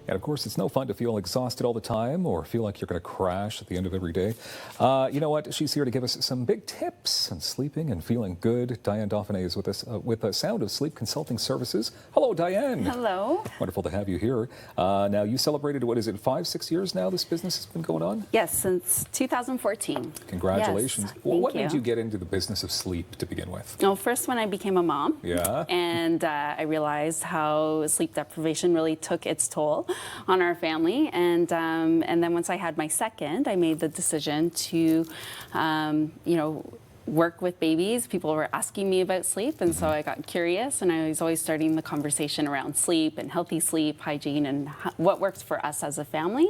And of course, it's no fun to feel exhausted all the time or feel like you're going to crash at the end of every day. You know what? She's here to give us some big tips on sleeping and feeling good. Diane Dauphinais is with us with Sound of Sleep Consulting Services. Hello, Diane. Hello. Wonderful to have you here. Now, you celebrated, what is it, 5-6 years now this business has been going on? Yes, since 2014. Congratulations. Yes, Well, what thank made you get into the business of sleep to begin with? Well, first when I became a mom. Yeah. And I realized how sleep deprivation really took its toll on our family. And then once I had my second, I made the decision to, work with babies. People were asking me about sleep, and so I got curious, and I was always starting the conversation around sleep and healthy sleep hygiene and what works for us as a family.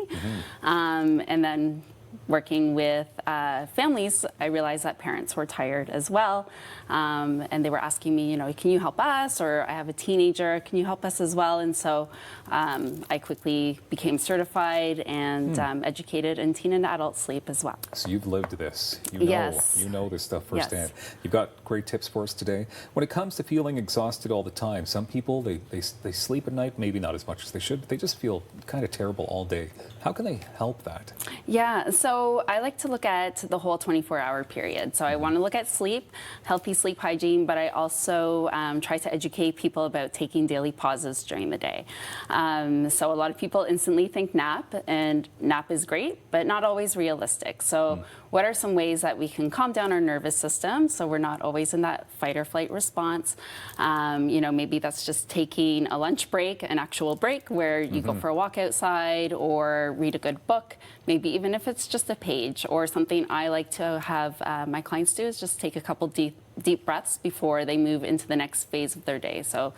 And then working with families, I realized that parents were tired as well, and they were asking me, can you help us? Or I have a teenager, can you help us as well? And so I quickly became certified and educated in teen and adult sleep as well. So you've lived this. Yes. You know this stuff firsthand. Yes. You've got great tips for us today. When it comes to feeling exhausted all the time, some people, they sleep at night, maybe not as much as they should, but they just feel kind of terrible all day. How can they help that? Yeah, so I like to look at the whole 24-hour period. So I want to look at sleep, healthy sleep hygiene, but I also try to educate people about taking daily pauses during the day. So a lot of people instantly think nap, and nap is great, but not always realistic. So what are some ways that we can calm down our nervous system so we're not always in that fight or flight response? Maybe that's just taking a lunch break, an actual break where you go for a walk outside or read a good book, maybe even if it's just a page. Or something I like to have my clients do is just take a couple deep breaths before they move into the next phase of their day. So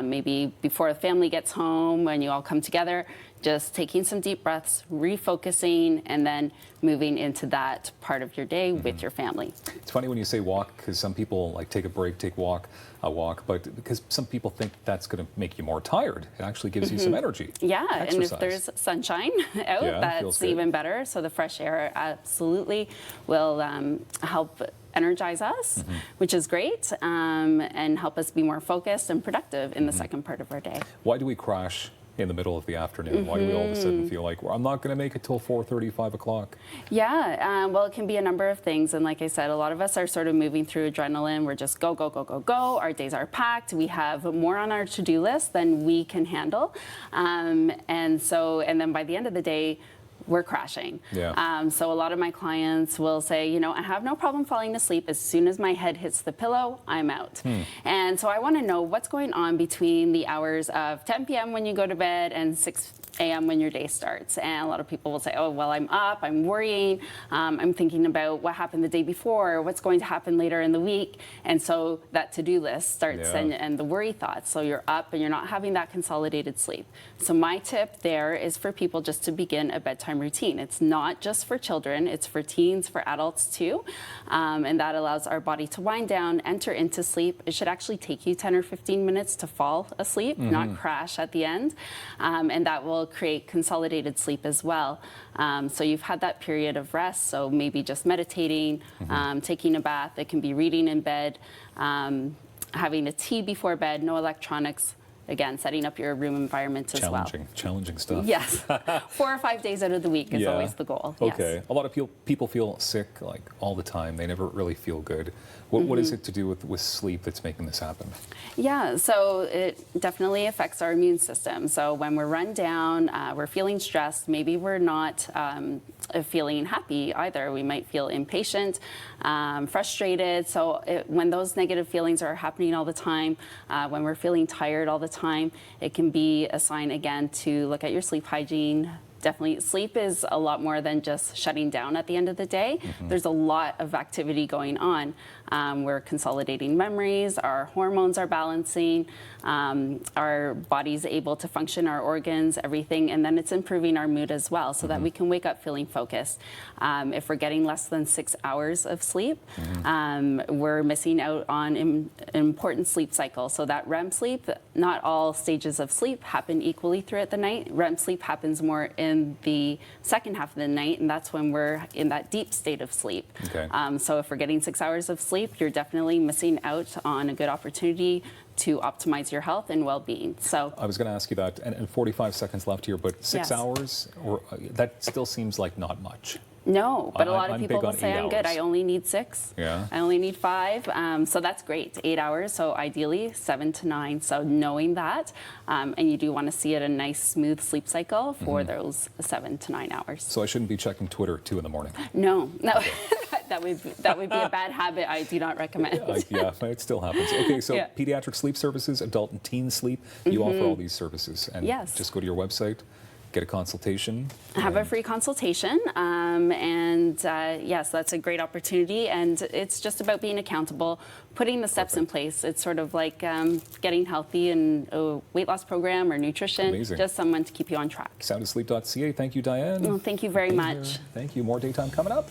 maybe before the family gets home, when you all come together, just taking some deep breaths, refocusing, and then moving into that part of your day with your family. It's funny when you say walk, because some people like take a break, a walk, but because some people think that's going to make you more tired. It actually gives you some energy. Yeah, Exercise. And if there's sunshine out, that's even better. So the fresh air absolutely will help energize us, which is great, and help us be more focused and productive in the second part of our day. Why do we crash in the middle of the afternoon? Why do we all of a sudden feel like, well, I'm not going to make it till 4:30, 5 o'clock? Yeah, well, it can be a number of things. And like I said, a lot of us are sort of moving through adrenaline. We're just go, go, go, go, go. Our days are packed. We have more on our to-do list than we can handle. And then by the end of the day, we're crashing. Yeah. So a lot of my clients will say, I have no problem falling asleep. As soon as my head hits the pillow, I'm out. And so I want to know what's going on between the hours of 10 p.m. when you go to bed and 6 a.m. when your day starts. And a lot of people will say, oh, well, I'm up, I'm worrying, I'm thinking about what happened the day before, what's going to happen later in the week. And so that to-do list starts and the worry thoughts. So you're up and you're not having that consolidated sleep. So my tip there is for people just to begin a bedtime routine. It's not just for children, it's for teens, for adults too. And that allows our body to wind down, enter into sleep. It should actually take you 10 or 15 minutes to fall asleep, not crash at the end. And that will create consolidated sleep as well. So you've had that period of rest, so maybe just meditating, taking a bath. It can be reading in bed, having a tea before bed, no electronics. Again, setting up your room environment as well. Challenging stuff. Yes. 4 or 5 days out of the week is always the goal. Okay. Yes. A lot of people feel sick like all the time. They never really feel good. What is it to do with sleep that's making this happen? Yeah, so it definitely affects our immune system. So when we're run down, we're feeling stressed, maybe we're not feeling happy either. We might feel impatient, frustrated. So when those negative feelings are happening all the time, when we're feeling tired all the time, it can be a sign again to look at your sleep hygiene. Definitely, sleep is a lot more than just shutting down at the end of the day. There's a lot of activity going on. We're consolidating memories, our hormones are balancing, our body's able to function, our organs, everything, and then it's improving our mood as well so that we can wake up feeling focused. If we're getting less than 6 hours of sleep, we're missing out on an important sleep cycle. So that REM sleep, not all stages of sleep happen equally throughout the night. REM sleep happens more in the second half of the night, and that's when we're in that deep state of sleep. Okay. So if we're getting 6 hours of sleep, you're definitely missing out on a good opportunity to optimize your health and well-being. So I was going to ask you that, and 45 seconds left here, but 6 Yes. hours, or that still seems like not much. no, but a lot of I'm people big will on say 8 I'm good. hours. I only need 6. Yeah. I only need 5. So that's great. 8 hours. So ideally 7 to 9. So knowing that, and you do want to see it a nice smooth sleep cycle for those 7 to 9 hours. So I shouldn't be checking Twitter at 2 in the morning. No. that would be a bad habit. I do not recommend. Yeah, it still happens. Okay, so Yeah. pediatric sleep services, adult and teen sleep, you offer all these services. And Yes. just go to your website, get a consultation. Have a free consultation, yes, that's a great opportunity, and it's just about being accountable, putting the steps in place. It's sort of like getting healthy in a weight loss program or nutrition. Amazing. Just someone to keep you on track. Soundasleep.ca. Thank you, Diane. Well, thank you very Being much. here. Thank you. More daytime coming up.